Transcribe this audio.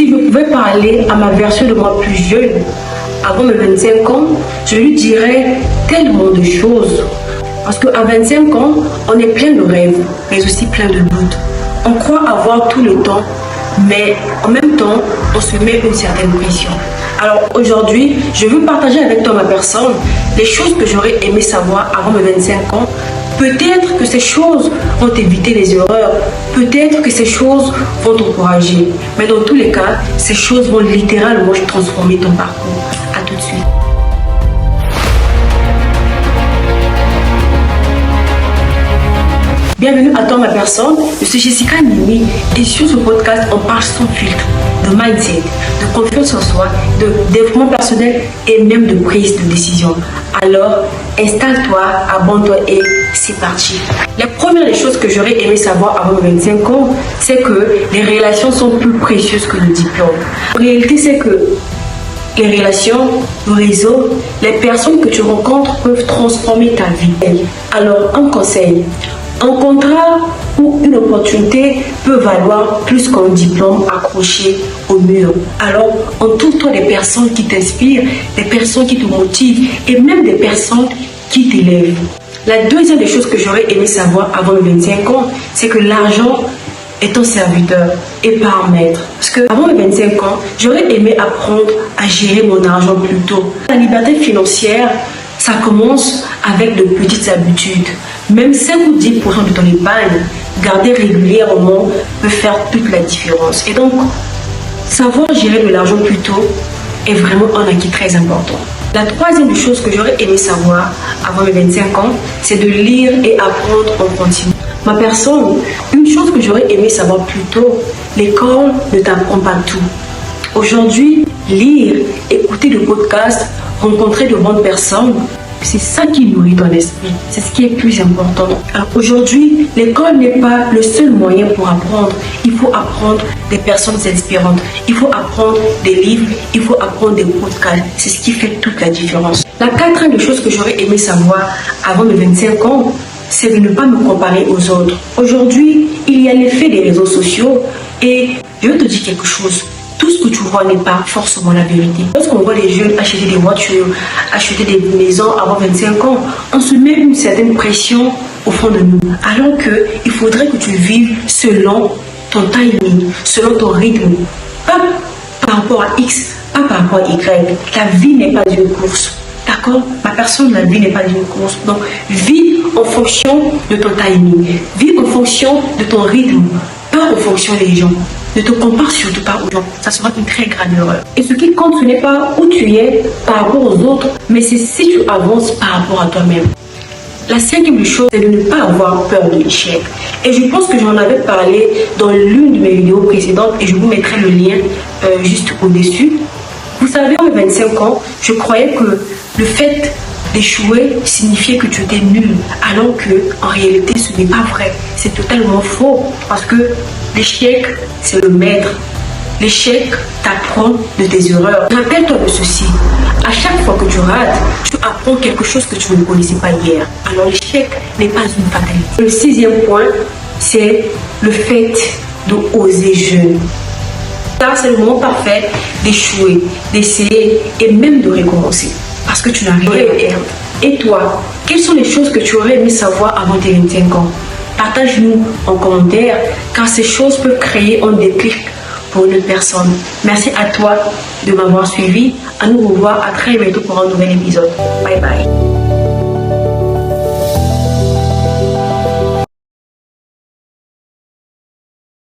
Si je pouvais parler à ma version de moi plus jeune, avant mes 25 ans, je lui dirais tellement de choses. Parce qu'à 25 ans, on est plein de rêves, mais aussi plein de doutes. On croit avoir tout le temps, mais en même temps, on se met une certaine pression. Alors aujourd'hui, je veux partager avec toi ma personne les choses que j'aurais aimé savoir avant mes 25 ans. Peut-être que ces choses vont t'éviter les erreurs, peut-être que ces choses vont t'encourager. Mais dans tous les cas, ces choses vont littéralement transformer ton parcours. À tout de suite. Bienvenue à toi ma personne, je suis Jessica Nimi et sur ce podcast on parle sans filtre de mindset, de confiance en soi, de développement personnel et même de prise de décision. Alors installe-toi, abonne-toi et c'est parti. La première des choses que j'aurais aimé savoir avant mes 25 ans, c'est que les relations sont plus précieuses que le diplôme. En réalité c'est que les relations, le réseau, les personnes que tu rencontres peuvent transformer ta vie. Alors un conseil. Un contrat ou une opportunité peut valoir plus qu'un diplôme accroché au mur. Alors, entoure-toi des personnes qui t'inspirent, des personnes qui te motivent et même des personnes qui t'élèvent. La deuxième des choses que j'aurais aimé savoir avant mes 25 ans, c'est que l'argent est un serviteur et pas un maître. Parce que avant mes 25 ans, j'aurais aimé apprendre à gérer mon argent plus tôt. La liberté financière, ça commence avec de petites habitudes. Même 5 ou 10% de ton épargne, garder régulièrement peut faire toute la différence. Et donc, savoir gérer de l'argent plus tôt est vraiment un acquis très important. La troisième des choses que j'aurais aimé savoir avant mes 25 ans, c'est de lire et apprendre en continu. Ma personne, une chose que j'aurais aimé savoir plus tôt, l'école ne t'apprend pas tout. Aujourd'hui, lire, écouter des podcasts, rencontrer de bonnes personnes, c'est ça qui nourrit ton esprit. C'est ce qui est plus important. Alors aujourd'hui, l'école n'est pas le seul moyen pour apprendre. Il faut apprendre des personnes inspirantes. Il faut apprendre des livres. Il faut apprendre des podcasts. C'est ce qui fait toute la différence. La quatrième des choses que j'aurais aimé savoir avant mes 25 ans, c'est de ne pas me comparer aux autres. Aujourd'hui, il y a l'effet des réseaux sociaux et je vais te dire quelque chose. Tout ce que tu vois n'est pas forcément la vérité. Lorsqu'on voit les jeunes acheter des voitures, acheter des maisons avant 25 ans, on se met une certaine pression au fond de nous. Alors qu'il faudrait que tu vives selon ton timing, selon ton rythme. Pas par rapport à X, pas par rapport à Y. La vie n'est pas une course. D'accord? Ma personne, la vie n'est pas une course. Donc, vis en fonction de ton timing. Vis en fonction de ton rythme. Pas en fonction des gens. Ne te compare surtout pas aux gens. Ça sera une très grande erreur. Et ce qui compte, ce n'est pas où tu es par rapport aux autres, mais c'est si tu avances par rapport à toi-même. La cinquième chose, c'est de ne pas avoir peur de l'échec. Et je pense que j'en avais parlé dans l'une de mes vidéos précédentes et je vous mettrai le lien juste au-dessus. Vous savez, à 25 ans, je croyais que le fait d'échouer signifiait que tu étais nul, alors que en réalité ce n'est pas vrai, c'est totalement faux, parce que l'échec c'est le maître. L'échec t'apprend de tes erreurs. Rappelle-toi de ceci, à chaque fois que tu rates, tu apprends quelque chose que tu ne connaissais pas hier. Alors l'échec n'est pas une fatalité. Le sixième point, c'est le fait d'oser jeune. Car c'est le moment parfait d'échouer, d'essayer et même de recommencer. Parce que tu n'as rien à perdre. Et toi, quelles sont les choses que tu aurais aimé savoir avant tes 25 ans? Partage-nous en commentaire, car ces choses peuvent créer un déclic pour une personne. Merci à toi de m'avoir suivi. À nous revoir à très bientôt pour un nouvel épisode. Bye bye.